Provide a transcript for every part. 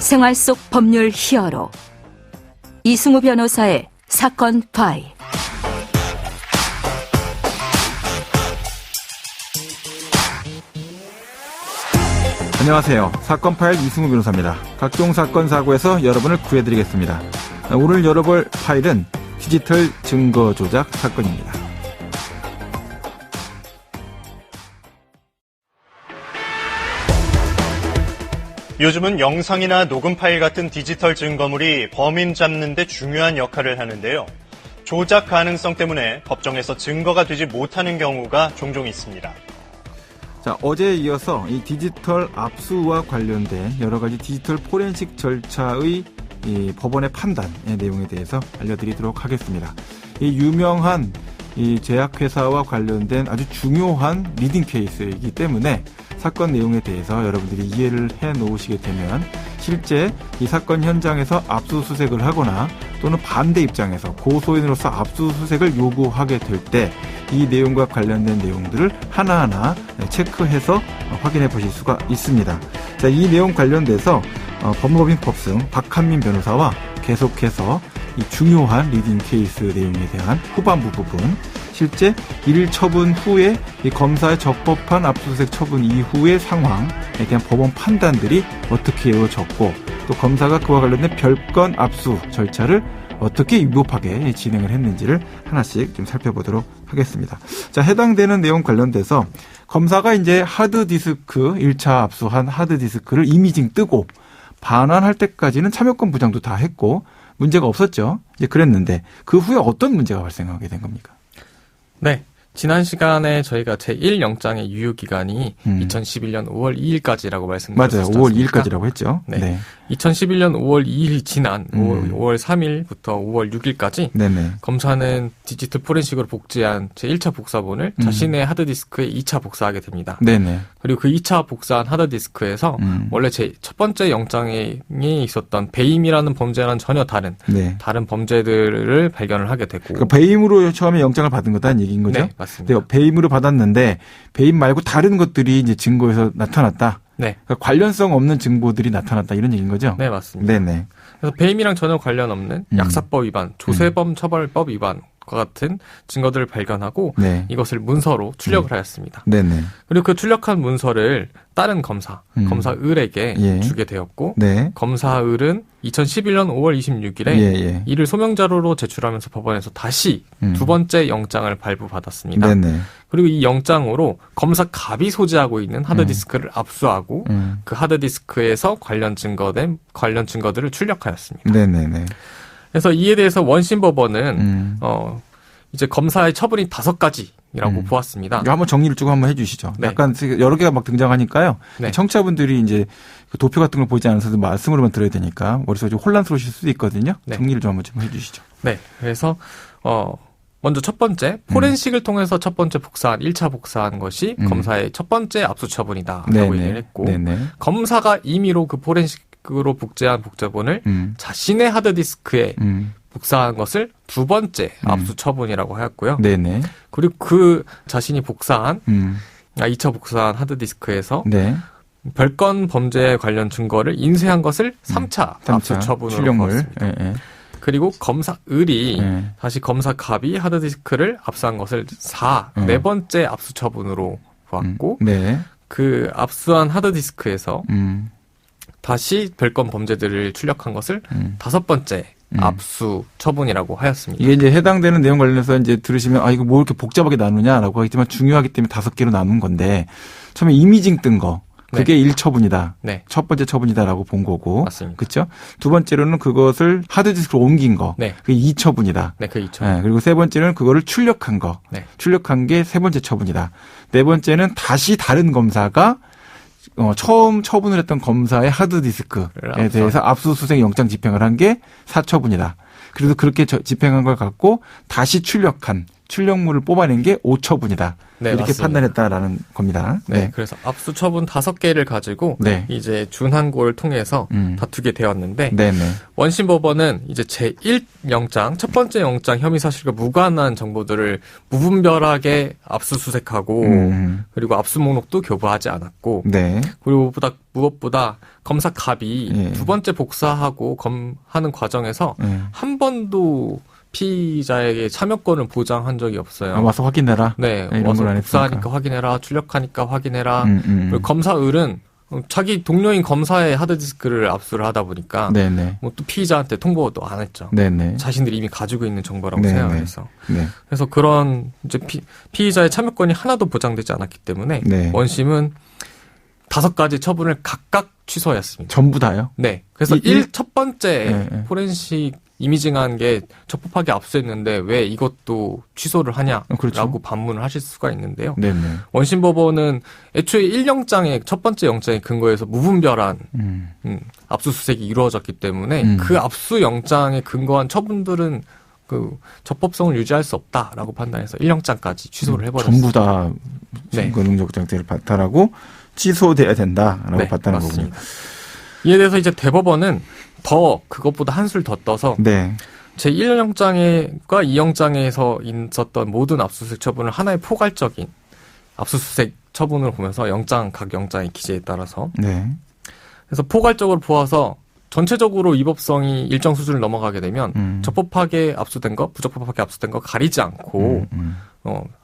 생활 속 법률 히어로 이승우 변호사의 사건 파일. 안녕하세요. 사건 파일 이승우 변호사입니다. 각종 사건 사고에서 여러분을 구해드리겠습니다. 오늘 열어볼 파일은 디지털 증거 조작 사건입니다. 요즘은 영상이나 녹음 파일 같은 디지털 증거물이 범인 잡는 데 중요한 역할을 하는데요. 조작 가능성 때문에 법정에서 증거가 되지 못하는 경우가 종종 있습니다. 자, 어제에 이어서 이 디지털 압수와 관련된 여러 가지 디지털 포렌식 절차의 이 법원의 판단의 내용에 대해서 알려드리도록 하겠습니다. 이 유명한 이 제약회사와 관련된 아주 중요한 리딩 케이스이기 때문에 사건 내용에 대해서 여러분들이 이해를 해 놓으시게 되면 실제 이 사건 현장에서 압수수색을 하거나 또는 반대 입장에서 고소인으로서 압수수색을 요구하게 될 때 이 내용과 관련된 내용들을 하나하나 체크해서 확인해 보실 수가 있습니다. 자, 이 내용 관련돼서 법무법인 법승 박한민 변호사와 계속해서 이 중요한 리딩 케이스 내용에 대한 후반부 부분, 실제 1일 처분 후에 이 검사의 적법한 압수수색 처분 이후의 상황에 대한 법원 판단들이 어떻게 이루어졌고 또 검사가 그와 관련된 별건 압수 절차를 어떻게 위법하게 진행을 했는지를 하나씩 좀 살펴보도록 하겠습니다. 자, 해당되는 내용 관련돼서 검사가 이제 하드디스크 1차 압수한 하드디스크를 이미징 뜨고 반환할 때까지는 참여권 부정도 다 했고 문제가 없었죠. 이제 그랬는데 그 후에 어떤 문제가 발생하게 된 겁니까? 네. 지난 시간에 저희가 제1영장의 유효기간이 2011년 5월 2일까지라고 말씀드렸었죠. 맞아요. 5월 2일까지라고 했죠. 네. 네. 2011년 5월 2일이 지난 5월 3일부터 5월 6일까지 네네. 검사는 디지털 포렌식으로 복제한 제1차 복사본을 자신의 하드디스크에 2차 복사하게 됩니다. 네네. 그리고 그 2차 복사한 하드디스크에서 원래 제 첫 번째 영장에 있었던 배임이라는 범죄와는 전혀 다른 범죄들을 발견을 하게 되고. 그러니까 배임으로 처음에 영장을 받은 거다는 얘기인 거죠? 네, 맞습니다. 네, 배임으로 받았는데 배임 말고 다른 것들이 이제 증거에서 나타났다. 네. 그러니까 관련성 없는 증거들이 나타났다 이런 얘기인 거죠? 네, 맞습니다. 네네. 그래서 배임이랑 전혀 관련 없는 약사법 위반, 조세범 처벌법 위반과 같은 증거들을 발견하고 네. 이것을 문서로 출력을 하였습니다. 네네. 그리고 그 출력한 문서를 다른 검사 을에게 주게 되었고 네. 검사 을은 2011년 5월 26일에 이를 소명자료로 제출하면서 법원에서 다시 두 번째 영장을 발부받았습니다. 네네. 그리고 이 영장으로 검사 갑이 소지하고 있는 하드디스크를 압수하고 그 하드디스크에서 관련 증거들을 출력하였습니다. 네네네. 그래서 이에 대해서 원심 법원은 이제 검사의 처분이 5가지라고 보았습니다. 한번 정리를 쭉 한번 해주시죠. 네. 약간 여러 개가 막 등장하니까요. 네. 청취자분들이 이제 그 도표 같은 걸 보지 않아서도 말씀으로만 들어야 되니까 머릿속에 좀 혼란스러우실 수도 있거든요. 네. 정리를 좀 한번 좀 해주시죠. 네. 그래서 먼저 첫 번째 포렌식을 통해서 첫 번째 1차 복사한 것이 검사의 첫 번째 압수 처분이다라고 얘기를 했고 검사가 임의로 그 포렌식으로 복제한 복제본을 자신의 하드디스크에 복사한 것을 두 번째 압수 처분이라고 하였고요. 네네. 그리고 그 자신이 복사한 2차 복사한 하드디스크에서 별건 범죄 관련 증거를 인쇄한 것을 3차 압수 처분으로 보았습니다. 그리고 검사 을이 다시 검사 갑이 하드디스크를 압수한 것을 네 번째 압수 처분으로 보았고 그 압수한 하드디스크에서 다시 별건 범죄들을 출력한 것을 5번째 압수 처분이라고 하였습니다. 이게 이제 해당되는 내용 관련해서 이제 들으시면 이거 뭐 이렇게 복잡하게 나누냐라고 하겠지만 중요하기 때문에 5개로 나눈 건데 처음에 이미징 뜬 거. 그게 1처분이다. 네. 첫 번째 처분이다라고 본 거고. 맞습니다. 그렇죠? 두 번째로는 그것을 하드디스크로 옮긴 거. 그게 2처분이다. 네, 그 2처분. 그리고 세 번째는 그거를 출력한 거. 출력한 게 세 번째 처분이다. 네 번째는 다시 다른 검사가 처음 처분을 했던 검사의 하드디스크에 대해서 압수수색 영장 집행을 한 게 4처분이다. 그래도 그렇게 집행한 걸 갖고 다시 출력한 출력물을 뽑아낸 게 오처분이다. 네, 이렇게 맞습니다. 판단했다라는 겁니다. 네, 그래서 압수 처분 5개를 가지고 이제 준항고를 통해서 다투게 되었는데 원심 법원은 이제 제1영장 첫 번째 영장 혐의 사실과 무관한 정보들을 무분별하게 압수수색하고 그리고 압수 목록도 교부하지 않았고 그리고 무엇보다 검사 갑이 두 번째 복사하고 하는 과정에서 한 번도 피의자에게 참여권을 보장한 적이 없어요. 와서 확인해라. 네, 와서 복사하니까 확인해라, 출력하니까 확인해라. 그리고 검사을은 자기 동료인 검사의 하드디스크를 압수를 하다 보니까 뭐 또 피의자한테 통보도 안 했죠. 자신들이 이미 가지고 있는 정보라고 생각해서. 그래서 그런 이제 피의자의 참여권이 하나도 보장되지 않았기 때문에 원심은 5가지 처분을 각각 취소했습니다. 전부 다요? 네. 그래서 첫 번째 포렌식 이미징한 게 적법하게 압수했는데 왜 이것도 취소를 하냐라고 반문을 하실 수가 있는데요. 원심 법원은 애초에 1영장의 첫 번째 영장에 근거해서 무분별한 압수수색이 이루어졌기 때문에 그 압수 영장에 근거한 처분들은 그 적법성을 유지할 수 없다라고 판단해서 1영장까지 취소를 해버렸습니다. 전부 다 증거 능력 장치를 바탈하고 취소돼야 된다라고 판단한 거군요. 이에 대해서 이제 대법원은 더 그것보다 한술 더 떠서 제1영장과 2영장에서 있었던 모든 압수수색 처분을 하나의 포괄적인 압수수색 처분을 보면서 각 영장의 기재에 따라서 그래서 포괄적으로 보아서 전체적으로 위법성이 일정 수준을 넘어가게 되면 적법하게 압수된 거, 부적법하게 압수된 거 가리지 않고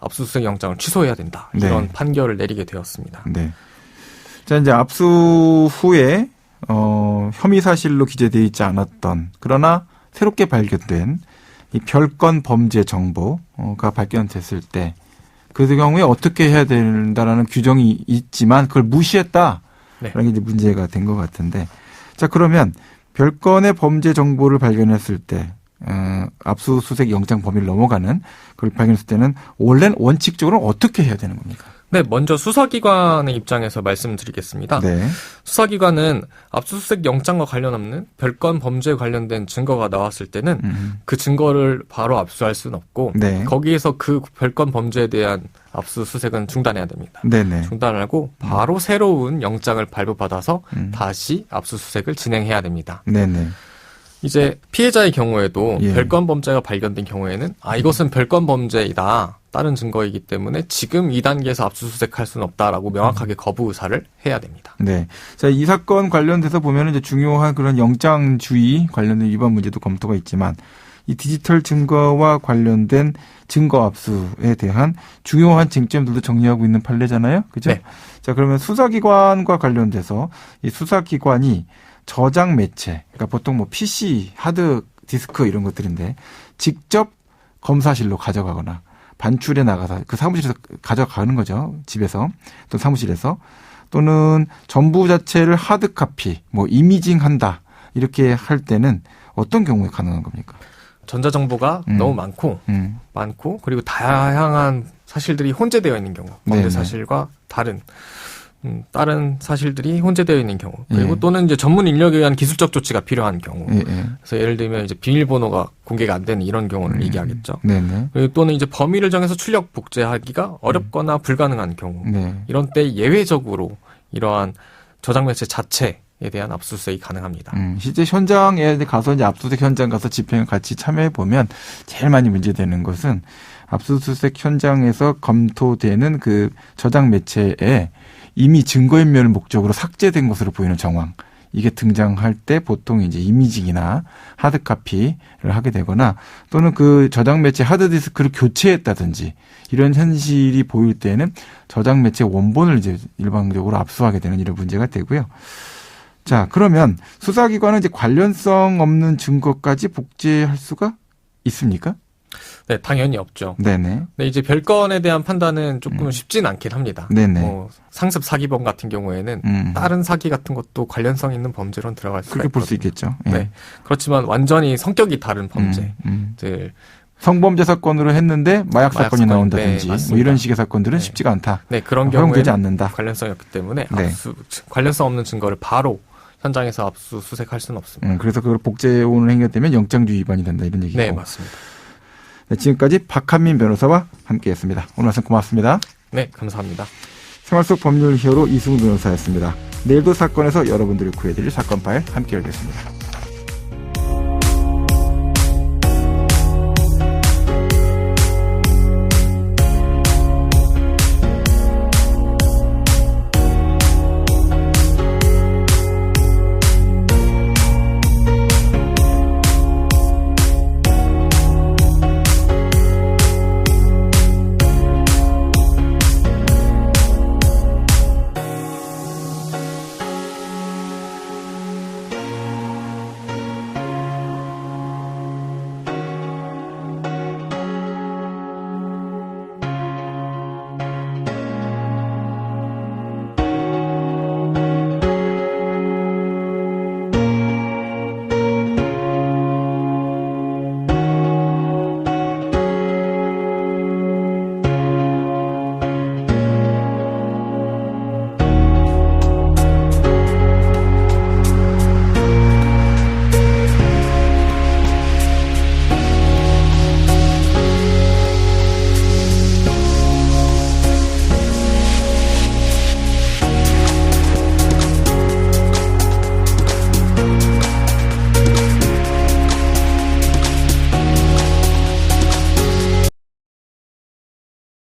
압수수색 영장을 취소해야 된다. 이런 판결을 내리게 되었습니다. 자, 이제 압수 후에 혐의 사실로 기재되어 있지 않았던 그러나 새롭게 발견된 이 별건 범죄 정보가 발견됐을 때 그 경우에 어떻게 해야 된다라는 규정이 있지만 그걸 무시했다라는 게 이제 문제가 된 것 같은데 자 그러면 별건의 범죄 정보를 발견했을 때 압수수색 영장 범위를 넘어가는 그걸 발견했을 때는 원래는 원칙적으로 어떻게 해야 되는 겁니까? 네, 먼저 수사기관의 입장에서 말씀드리겠습니다. 수사기관은 압수수색 영장과 관련 없는 별건 범죄에 관련된 증거가 나왔을 때는 그 증거를 바로 압수할 수는 없고 거기에서 그 별건 범죄에 대한 압수수색은 중단해야 됩니다. 중단을 하고 바로 새로운 영장을 발부받아서 다시 압수수색을 진행해야 됩니다. 이제 피해자의 경우에도 별건 범죄가 발견된 경우에는 이것은 별건 범죄이다. 다른 증거이기 때문에 지금 2단계에서 압수수색할 수는 없다라고 명확하게 거부 의사를 해야 됩니다. 자, 이 사건 관련돼서 보면 이제 중요한 그런 영장주의 관련된 위반 문제도 검토가 있지만 이 디지털 증거와 관련된 증거 압수에 대한 중요한 쟁점들도 정리하고 있는 판례잖아요. 그죠? 자, 그러면 수사기관과 관련돼서 이 수사기관이 저장 매체, 그러니까 보통 뭐 PC, 하드 디스크 이런 것들인데 직접 검사실로 가져가거나 반출해 나가서 그 사무실에서 가져가는 거죠. 집에서 또 사무실에서 또는 전부 자체를 하드 카피, 뭐 이미징한다 이렇게 할 때는 어떤 경우에 가능한 겁니까? 전자정보가 너무 많고 그리고 다양한 사실들이 혼재되어 있는 경우, 범죄 사실과 다른 사실들이 혼재되어 있는 경우, 그리고 또는 이제 전문 인력에 의한 기술적 조치가 필요한 경우. 그래서 예를 들면 이제 비밀번호가 공개가 안 되는 이런 경우를 얘기하겠죠. 그리고 또는 이제 범위를 정해서 출력 복제하기가 어렵거나 불가능한 경우. 이런 때 예외적으로 이러한 저장 매체 자체에 대한 압수수색이 가능합니다. 실제 현장에 가서 이제 압수수색 현장 가서 집행을 같이 참여해 보면 제일 많이 문제되는 것은 압수수색 현장에서 검토되는 그 저장 매체에 이미 증거인멸 목적으로 삭제된 것으로 보이는 정황. 이게 등장할 때 보통 이제 이미징이나 하드카피를 하게 되거나 또는 그 저장 매체 하드디스크를 교체했다든지 이런 현실이 보일 때는 저장 매체 원본을 이제 일방적으로 압수하게 되는 이런 문제가 되고요. 자, 그러면 수사기관은 이제 관련성 없는 증거까지 복제할 수가 있습니까? 네, 당연히 없죠. 네네. 네, 이제 별건에 대한 판단은 조금 쉽진 않긴 합니다. 네네. 상습 사기범 같은 경우에는 다른 사기 같은 것도 관련성 있는 범죄로 들어갈 수가 그렇게 있거든요. 볼 수 있겠죠. 네. 그렇지만 완전히 성격이 다른 범죄들. 성범죄 사건으로 했는데 마약 사건이 나온다든지 뭐 이런 식의 사건들은 쉽지가 않다. 네, 그런 허용되지 경우에는 않는다. 관련성이 없기 때문에 관련성 없는 증거를 바로 현장에서 압수수색할 수는 없습니다. 그래서 그걸 복제오는 행위가 되면 영장주의 위반이 된다 이런 얘기고. 네, 맞습니다. 네, 지금까지 박한민 변호사와 함께했습니다. 오늘 말씀 고맙습니다. 네, 감사합니다. 생활 속 법률 히어로 이승우 변호사였습니다. 내일도 사건에서 여러분들이 구해드릴 사건 파일 함께 열겠습니다.